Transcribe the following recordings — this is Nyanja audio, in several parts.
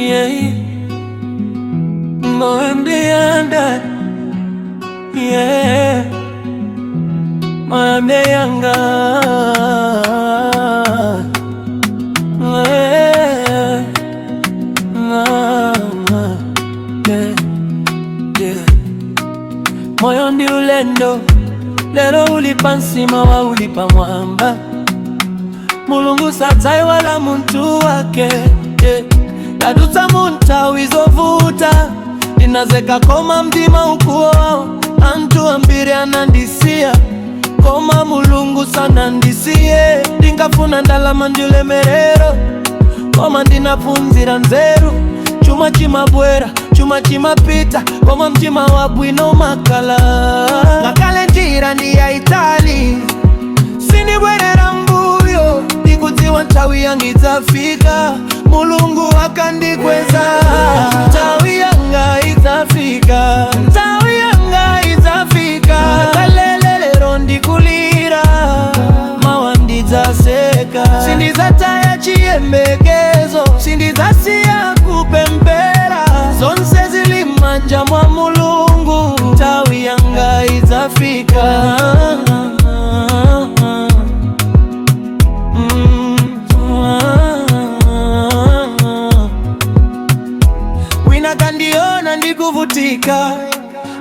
yeah. Moyambianda, yeah. Moyambianga, yeah. Yeah. Moyo ndi ulendo, lero ulipa nsima wa ulipa mwamba. Mulungu satai wala muntu wake, yeah. Yaduta muntawi zovuta, inazeka koma mdima ukuo. Antu ambiri anandisia, koma mulungu sana ndisiye. Ndingafuna ndalama ndiulemerero, koma ndinapunzira nzeru. Chuma chimabwera, chuma chimapita, koma mtima wabwino makala. Ngakale njira ndi ya Itali, sindibwerera mbuyo. Ndikudziwa nthawi yanga idzafika, Mulungu akandikweza. Nthawi yanga idzafika, nthawi yanga idzafika. Ngakale lero ndikulira, mawa ndidzaseka. Sindidzataya chiyembekezo, sindidzasiya kupempera. Zonse zili m'manja mwa Mulungu, nthawi yanga idzafika. Wina kandiona ndikuvutika,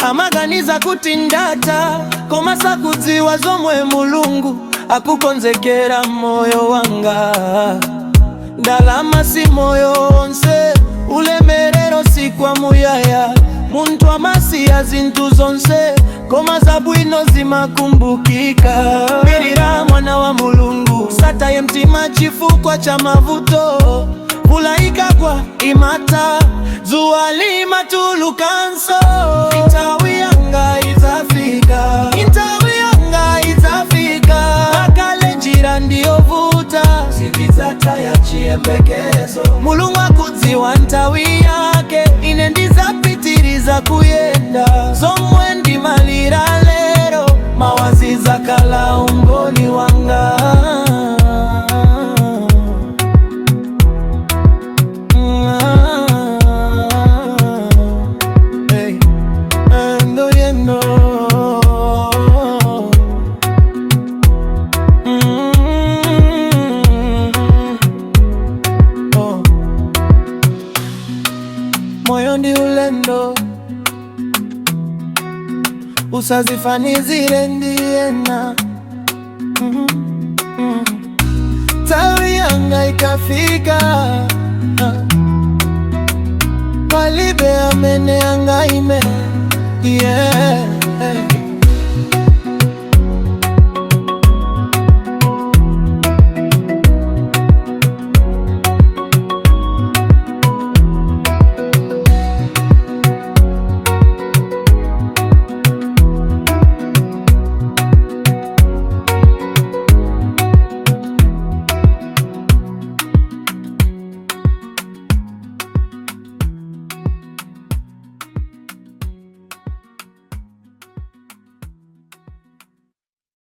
amaganiza kuti ndata, koma sakudziwa zomwe Mulungu akukonzekera moyo wanga. Ndalama si moyo wonse, ulemerero si kwa muyaya. Muntu amasiya zinthu zonse, koma zabwino zimakumbukika. Mirira mwana wa Mulungu, sataye mtima chifukwa cha mavuto. Mvula ikagwa imata, dzuwa limatulukanso. Nthawi yanga idzafika, nthawi yanga idzafika. Ngakale njira ndiyovuta, sindidzataya chiyembekezo. Mulungu akudziwa nthawi yake, ine ndidzapitiriza kuyenda. Zomwe ndimalira lero, mawa zidzakhala umboni wanga. Moyo ndi ulendo, usazifanizire ndiyena. Nthawi yanga ikafika, palibe amene angaime, yeah.